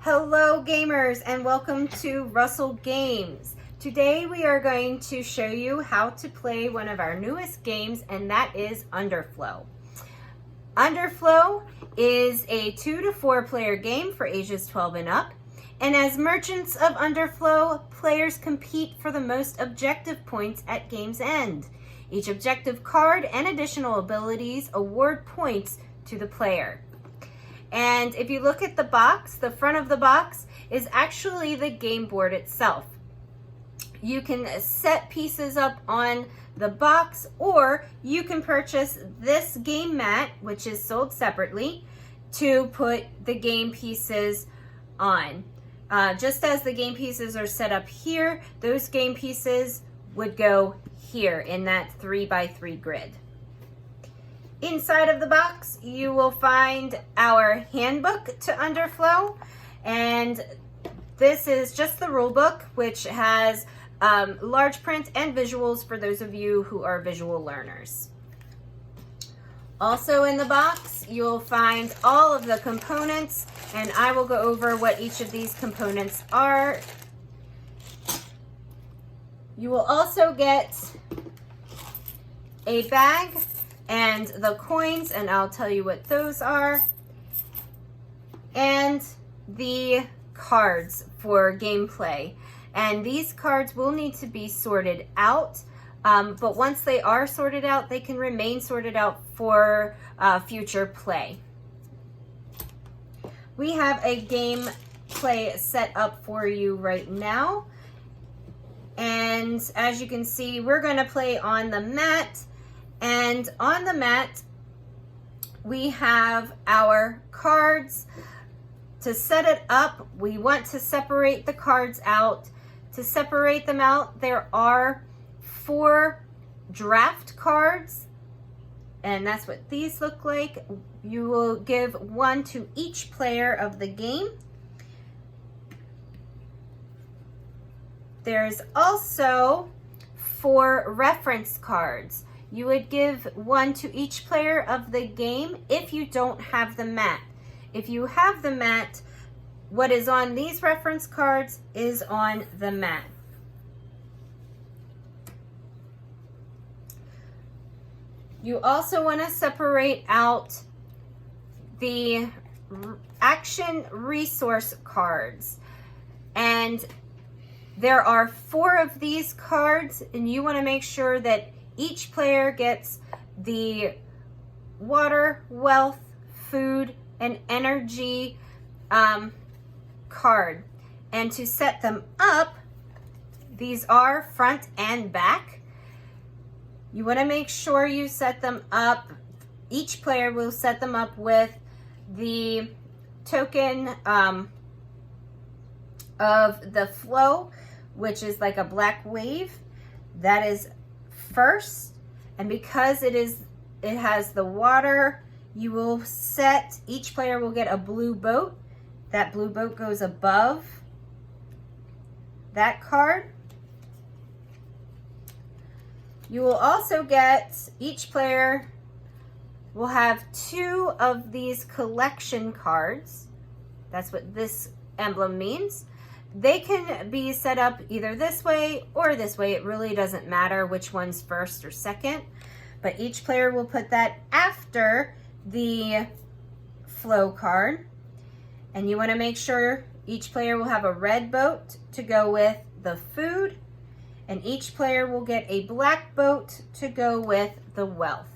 Hello gamers and welcome to Russell Games. Today we are going to show you how to play one of our newest games, and that is Underflow. Underflow is a 2 to 4 player game for ages 12 and up. And as merchants of Underflow, players compete for the most objective points at game's end. Each objective card and additional abilities award points to the player. And if you look at the box, the front of the box is actually the game board itself. You can set pieces up on the box, or you can purchase this game mat, which is sold separately, to put the game pieces on. Just as the game pieces are set up here, those game pieces would go here in that 3x3 grid. Inside of the box, you will find our handbook to Underflow, and this is just the rule book, which has large print and visuals for those of you who are visual learners. Also in the box, you'll find all of the components, and I will go over what each of these components are. You will also get a bag and the coins, and I'll tell you what those are, and the cards for gameplay. And these cards will need to be sorted out, but once they are sorted out, they can remain sorted out for future play. We have a gameplay set up for you right now, and as you can see, we're going to play on the mat. And on the mat, we have our cards. To set it up, we want to separate the cards out. To separate them out, there are 4 draft cards, and that's what these look like. You will give 1 to each player of the game. There's also 4 reference cards. You would give 1 to each player of the game if you don't have the mat. If you have the mat, what is on these reference cards is on the mat. You also want to separate out the action resource cards. And there are 4 of these cards, and you want to make sure that each player gets the water, wealth, food, and energy card. And to set them up, these are front and back. You want to make sure you set them up. Each player will set them up with the token of the flow, which is like a black wave. That is first, and because it has the water, you will set, each player will get a blue boat. That blue boat goes above that card. You will also get, each player will have 2 of these collection cards. That's what this emblem means. They can be set up either this way or this way. It really doesn't matter which one's first or second, but each player will put that after the flow card. And you want to make sure each player will have a red boat to go with the food, and each player will get a black boat to go with the wealth.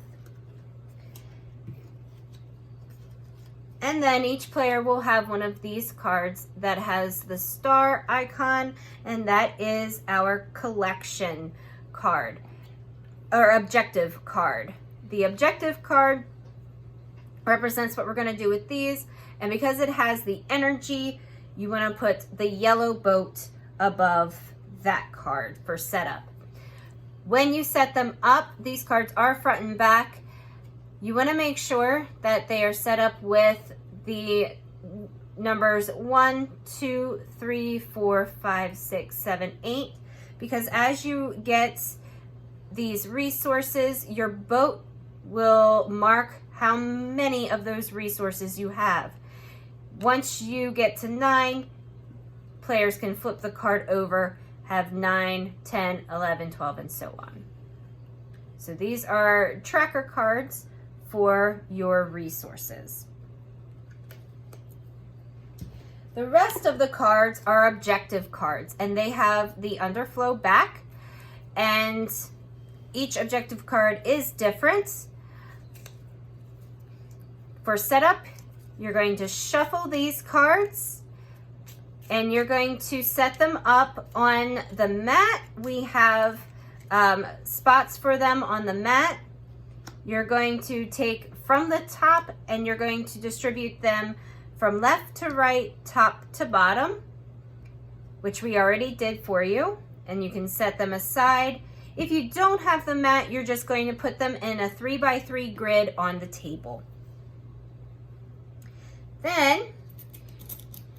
And then each player will have one of these cards that has the star icon, and that is our collection card, or objective card. The objective card represents what we're going to do with these, and because it has the energy, you want to put the yellow boat above that card for setup. When you set them up, these cards are front and back. You want to make sure that they are set up with the numbers 1, 2, 3, 4, 5, 6, 7, 8, because as you get these resources, your boat will mark how many of those resources you have. Once you get to 9, players can flip the card over, have 9, 10, 11, 12, and so on. So these are tracker cards for your resources. The rest of the cards are objective cards, and they have the underflow back, and each objective card is different. For setup, you're going to shuffle these cards and you're going to set them up on the mat. We have spots for them on the mat. You're going to take from the top and you're going to distribute them from left to right, top to bottom, which we already did for you, and you can set them aside. If you don't have the mat, you're just going to put them in a 3x3 grid on the table. Then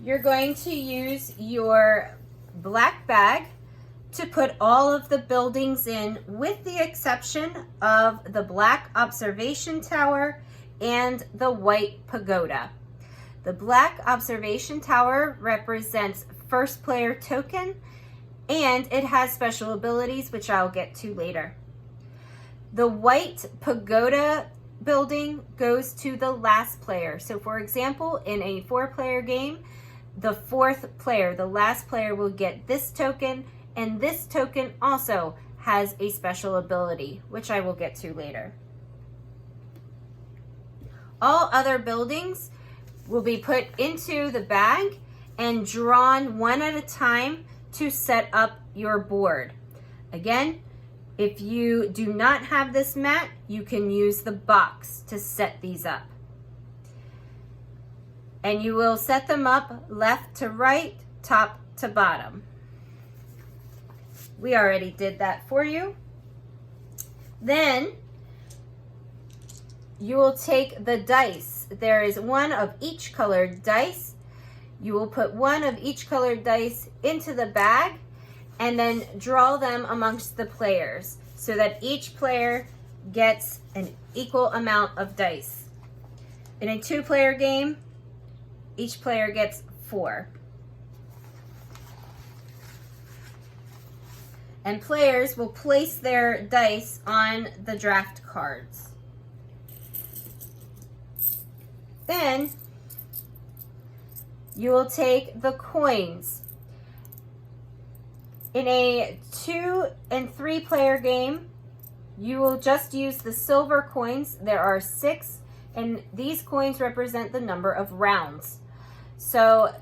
you're going to use your black bag to put all of the buildings in, with the exception of the black observation tower and the white pagoda. The black observation tower represents first player token, and it has special abilities, which I'll get to later. The white pagoda building goes to the last player. So for example, in a 4-player game, the 4th player, the last player, will get this token, and this token also has a special ability, which I will get to later. All other buildings will be put into the bag and drawn one at a time to set up your board. Again, if you do not have this mat, you can use the box to set these up. And you will set them up left to right, top to bottom. We already did that for you. Then you will take the dice. There is one of each colored dice. You will put one of each colored dice into the bag and then draw them amongst the players so that each player gets an equal amount of dice. In a 2-player game, each player gets 4. And players will place their dice on the draft cards. Then you will take the coins. In a 2- and 3-player game, you will just use the silver coins. There are 6, and these coins represent the number of rounds. So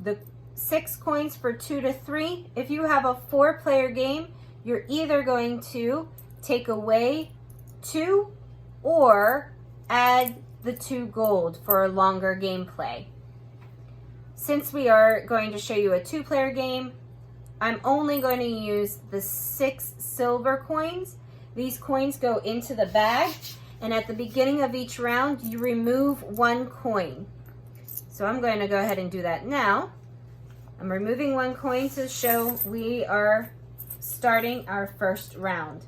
the 6 coins for 2 to 3. If you have a 4-player game, you're either going to take away 2 or add the 2 gold for a longer gameplay. Since we are going to show you a 2-player game, I'm only going to use the 6 silver coins. These coins go into the bag, and at the beginning of each round, you remove 1 coin. So I'm going to go ahead and do that now. I'm removing 1 coin to show we are starting our first round.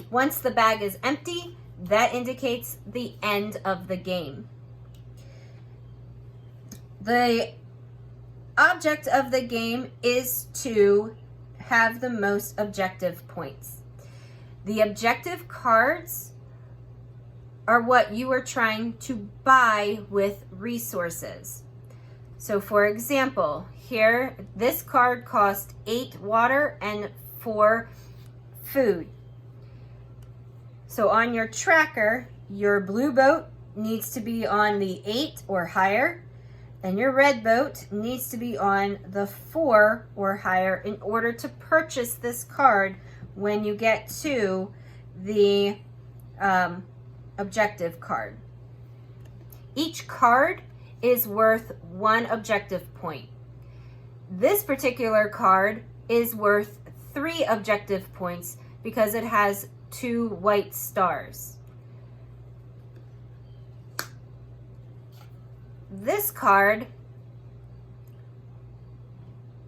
Once the bag is empty, that indicates the end of the game. The object of the game is to have the most objective points. The objective cards are what you are trying to buy with resources. So for example, here, this card cost 8 water and 4 food. So on your tracker, your blue boat needs to be on the 8 or higher, and your red boat needs to be on the 4 or higher in order to purchase this card when you get to the objective card. Each card is worth 1 objective point. This particular card is worth 3 objective points because it has 2 white stars. This card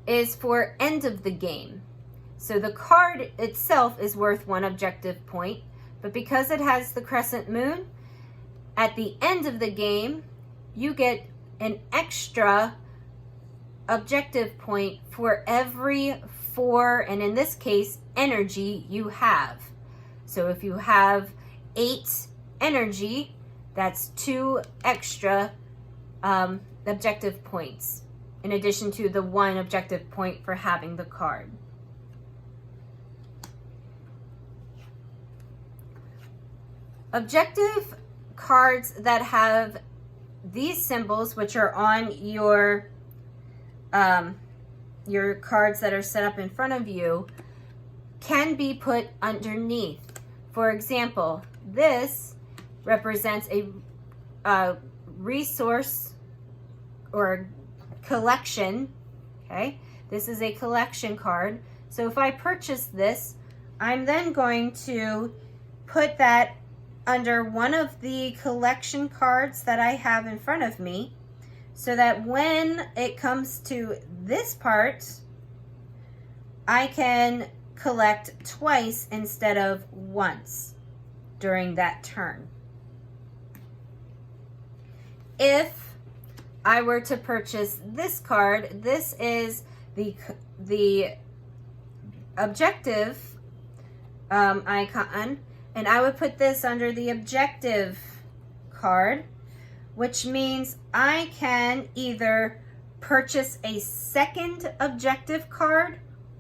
is for end of the game. So the card itself is worth 1 objective point, but because it has the crescent moon, at the end of the game, you get an extra objective point for every 4, and in this case, energy you have. So if you have 8 energy, that's 2 extra objective points, in addition to the 1 objective point for having the card. Objective cards that have these symbols, which are on your cards that are set up in front of you, can be put underneath. For example, this represents a resource or collection. Okay, this is a collection card. So if I purchase this, I'm then going to put that under one of the collection cards that I have in front of me, so that when it comes to this part, I can collect twice instead of once during that turn. If I were to purchase this card, this is the objective icon, and I would put this under the objective card, which means I can either purchase a second objective card,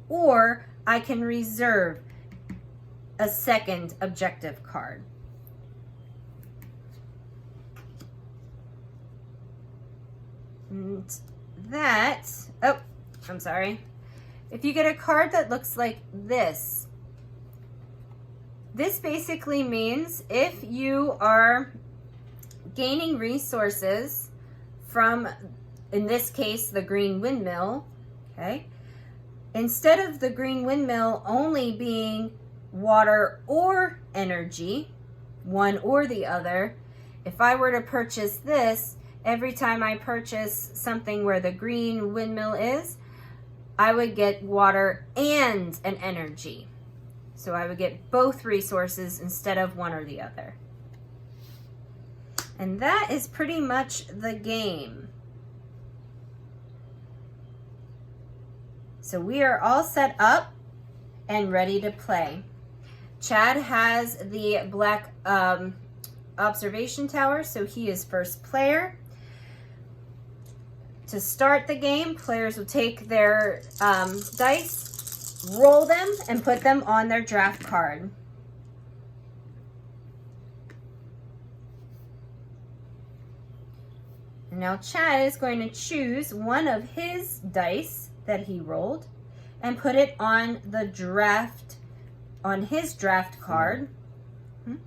or I can reserve a second objective card. And I'm sorry. If you get a card that looks like this, this basically means if you are gaining resources from, in this case, the green windmill, okay, instead of the green windmill only being water or energy, one or the other, if I were to purchase this, every time I purchase something where the green windmill is, I would get water and an energy. So I would get both resources instead of one or the other. And that is pretty much the game. So we are all set up and ready to play. Chad has the black observation tower, so he is first player. To start the game, players will take their dice, roll them, and put them on their draft card. Now Chad is going to choose one of his dice that he rolled and put it on the draft, on his draft card.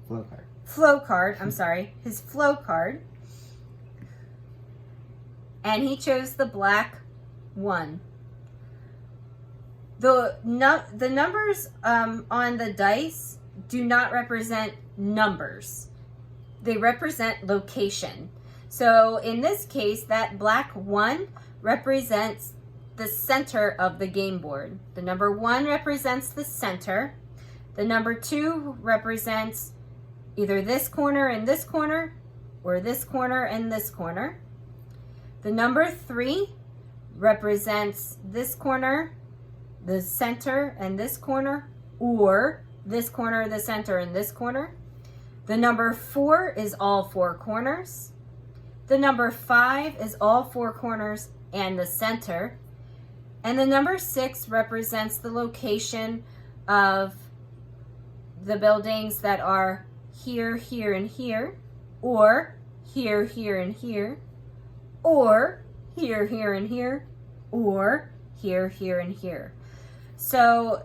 Flow card. Flow card, I'm sorry, his flow card. And he chose the black 1. The numbers on the dice do not represent numbers. They represent location. So in this case, that black 1 represents the center of the game board. The number 1 represents the center. The number 2 represents either this corner and this corner, or this corner and this corner. The number 3 represents this corner, the center, and this corner, or this corner, the center, and this corner. The number 4 is all 4 corners. The number 5 is all 4 corners and the center. And the number 6 represents the location of the buildings that are here, here, and here, or here, here, and here, or here, here, and here, or here, here, and here. So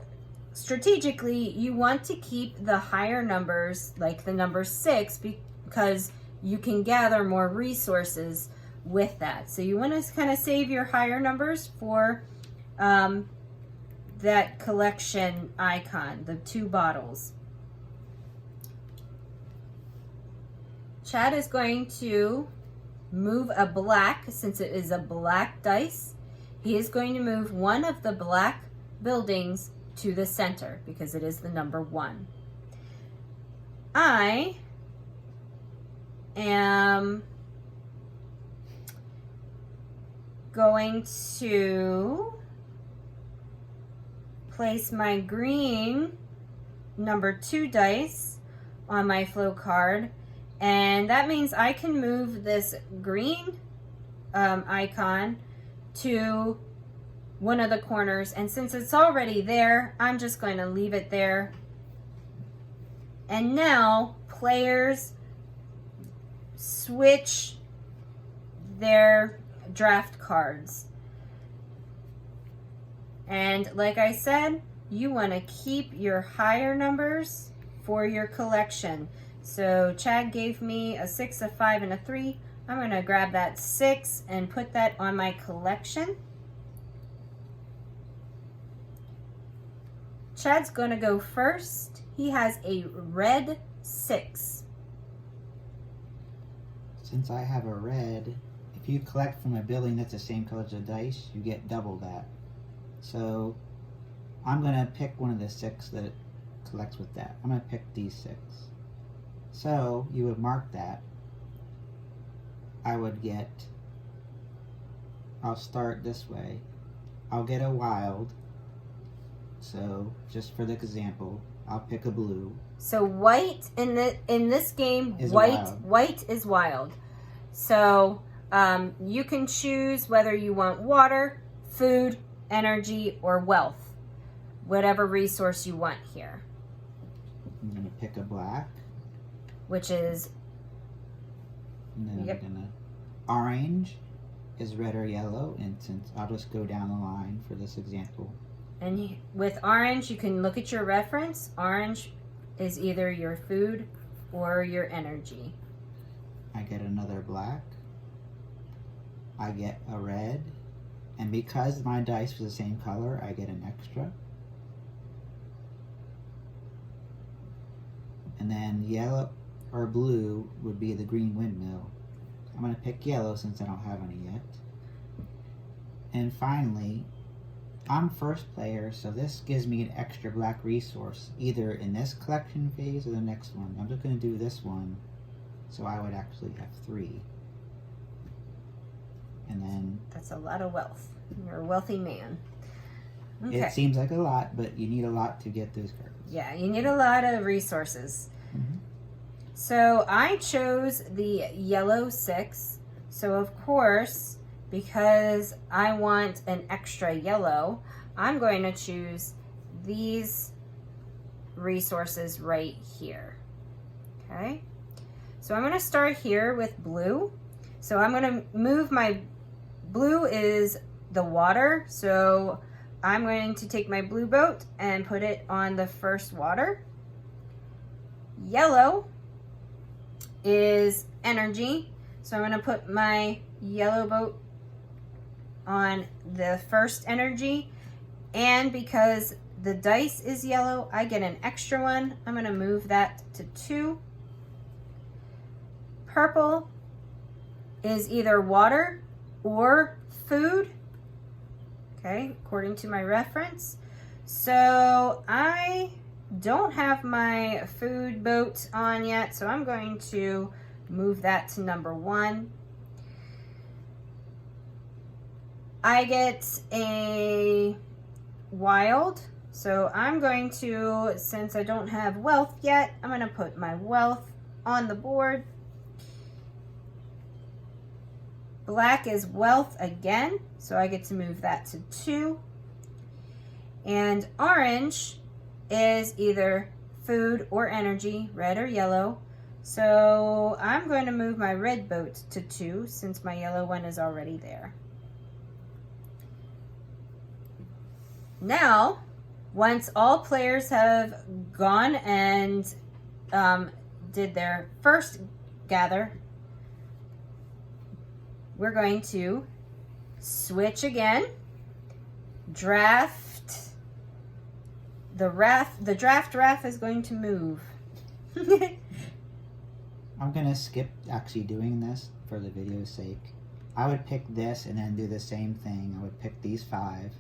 strategically, you want to keep the higher numbers, like the number 6, because you can gather more resources with that. So you want to kind of save your higher numbers for that collection icon, the 2 bottles. Chad is going to move a black, since it is a black dice. He is going to move one of the black buildings to the center because it is the number 1. I am going to place my green number 2 dice on my flow card, and that means I can move this green icon to one of the corners, and since it's already there, I'm just going to leave it there. And now players switch their draft cards. And like I said, you want to keep your higher numbers for your collection. So Chad gave me a 6, a 5, and a 3. I'm going to grab that 6 and put that on my collection. Chad's going to go first. He has a red 6. Since I have a red, if you collect from a building that's the same color as the dice, you get double that. So I'm going to pick one of the 6 that collects with that. I'm going to pick these 6. So you would mark that. I would get, I'll start this way. I'll get a wild. So just for the example, I'll pick a blue. So white in this game, white is wild. So you can choose whether you want water, food, energy, or wealth. Whatever resource you want here. I'm going to pick a black. Which is... And then I'm going to... Orange is red or yellow, and since I'll just go down the line for this example. And with orange, you can look at your reference. Orange is either your food or your energy. I get another black. I get a red. And because my dice was the same color, I get an extra. And then yellow or blue would be the green windmill. I'm going to pick yellow since I don't have any yet. And finally, I'm first player, so this gives me an extra black resource, either in this collection phase or the next one. I'm just going to do this one, so I would actually have 3. And then... That's a lot of wealth. You're a wealthy man. Okay. It seems like a lot, but you need a lot to get those cards. Yeah, you need a lot of resources. Mm-hmm. So I chose the yellow 6. So of course, because I want an extra yellow, I'm going to choose these resources right here. Okay. So I'm going to start here with blue. So I'm going to move my blue is the water. So I'm going to take my blue boat and put it on the first water. Yellow is energy. So I'm going to put my yellow boat on the first energy. And because the dice is yellow, I get an extra one. I'm going to move that to 2. Purple is either water or food. Okay, according to my reference. So I don't have my food boat on yet, so I'm going to move that to number 1. I get a wild, so I'm going to, since I don't have wealth yet, I'm going to put my wealth on the board. Black is wealth again, so I get to move that to 2. And orange is either food or energy, red or yellow. So I'm going to move my red boat to 2 since my yellow one is already there. Now, once all players have gone and did their first gather, we're going to switch again, draft. The draft raft is going to move. I'm going to skip actually doing this for the video's sake. I would pick this and then do the same thing. I would pick these 5.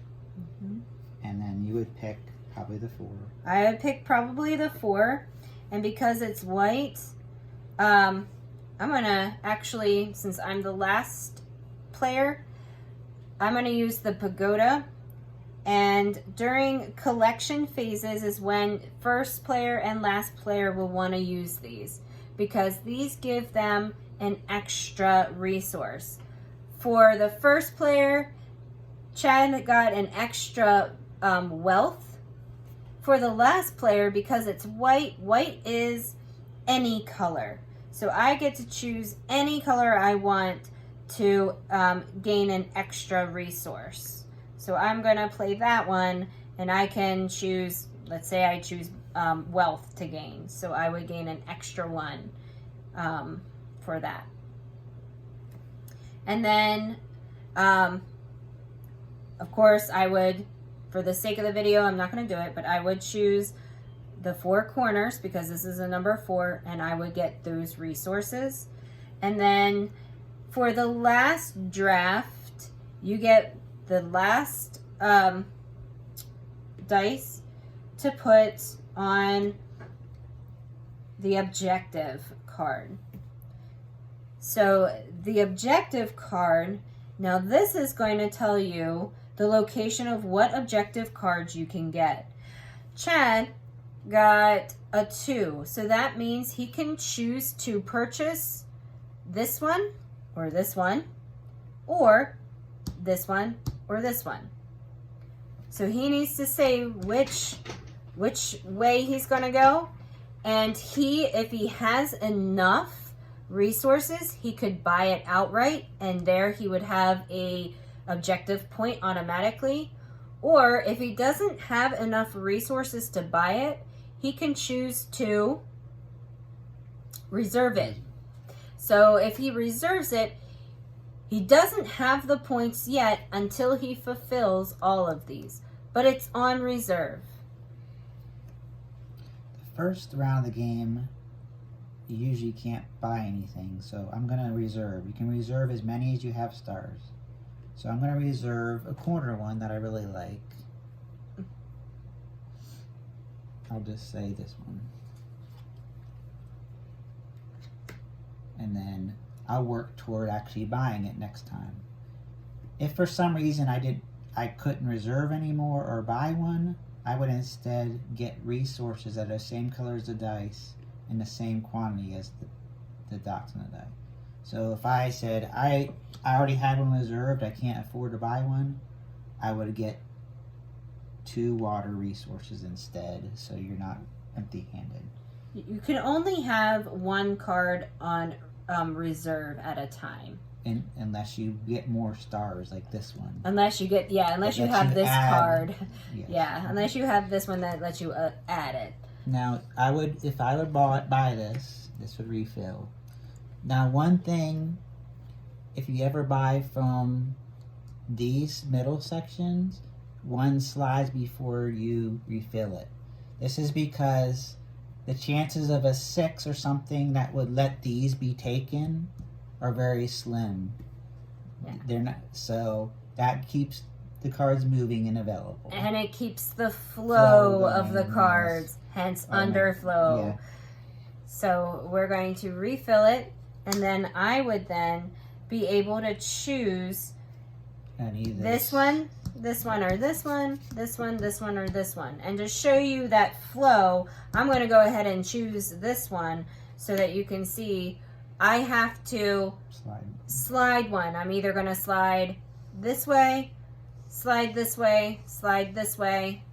Mm-hmm. And then you would pick probably the 4. I would pick probably the 4. And because it's white, I'm going to actually, since I'm the last player, I'm going to use the pagoda. And during collection phases is when first player and last player will want to use these, because these give them an extra resource. For the first player, Chad got an extra wealth. For the last player, because it's white, white is any color. So I get to choose any color I want to gain an extra resource. So I'm going to play that one, and I can choose, let's say I choose wealth to gain. So I would gain an extra one for that. And then, of course, I would, for the sake of the video, I'm not going to do it, but I would choose the 4 corners because this is a number 4, and I would get those resources. And then for the last draft, you get the last dice to put on the objective card. So the objective card, now this is going to tell you the location of what objective cards you can get. Chad got a 2, so that means he can choose to purchase this one, or this one, or this one, or this one. So he needs to say which way he's going to go, and if he has enough resources, he could buy it outright, and there he would have a objective point automatically. Or if he doesn't have enough resources to buy it, he can choose to reserve it. So if he reserves it, he doesn't have the points yet until he fulfills all of these, but it's on reserve. The first round of the game, you usually can't buy anything, so I'm going to reserve. You can reserve as many as you have stars. So I'm going to reserve a corner one that I really like. I'll just say this one. And then I'll work toward actually buying it next time. If for some reason I couldn't reserve anymore or buy one, I would instead get resources that are the same color as the dice and the same quantity as the dots on the die. So if I said I already had one reserved, I can't afford to buy one, I would get 2 water resources instead, so you're not empty-handed. You can only have 1 card on reserve at a time. Unless you get more stars like this one. Unless you get, unless you have this card. Yes. Yeah, unless you have this one that lets you add it. Now, if I would buy this would refill. Now, one thing, if you ever buy from these middle sections, one slides before you refill it. This is because the chances of a 6 or something that would let these be taken are very slim. Yeah. They're not, so that keeps the cards moving and available. And it keeps the flow of the cards, hence underflow. Yeah. So we're going to refill it, and then I would then be able to choose this one, this one, or this one, this one, this one, or this one. And to show you that flow, I'm going to go ahead and choose this one so that you can see I have to slide one. I'm either going to slide this way, slide this way, slide this way,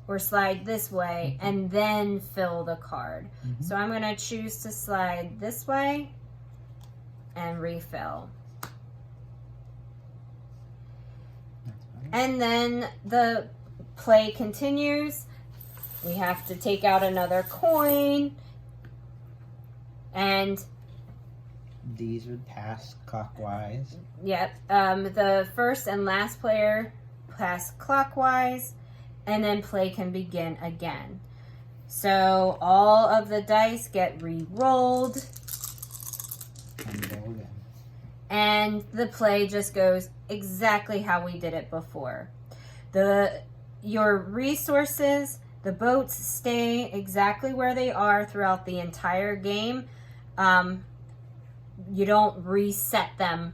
or slide this way, and then fill the card. Mm-hmm. So I'm going to choose to slide this way and refill. And then the play continues. We have to take out another coin, and these would pass clockwise. Yep. The first and last player pass clockwise, and then play can begin again. So all of the dice get re-rolled, and roll again. And the play just goes exactly how we did it before. Your resources, the boats stay exactly where they are throughout the entire game. You don't reset them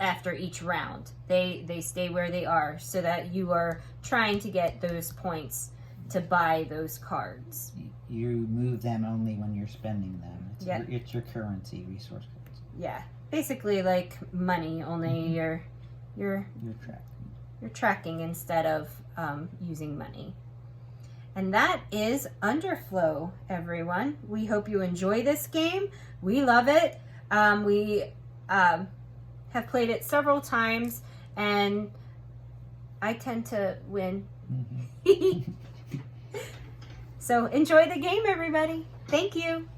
after each round. They stay where they are so that you are trying to get those points to buy those cards. You move them only when you're spending them. Yeah. It's your currency, resource cards. Yeah, basically like money, only you're tracking instead of using money. And that is Underflow, everyone. We hope you enjoy this game. We love it. We have played it several times, and I tend to win. So enjoy the game, everybody. Thank you.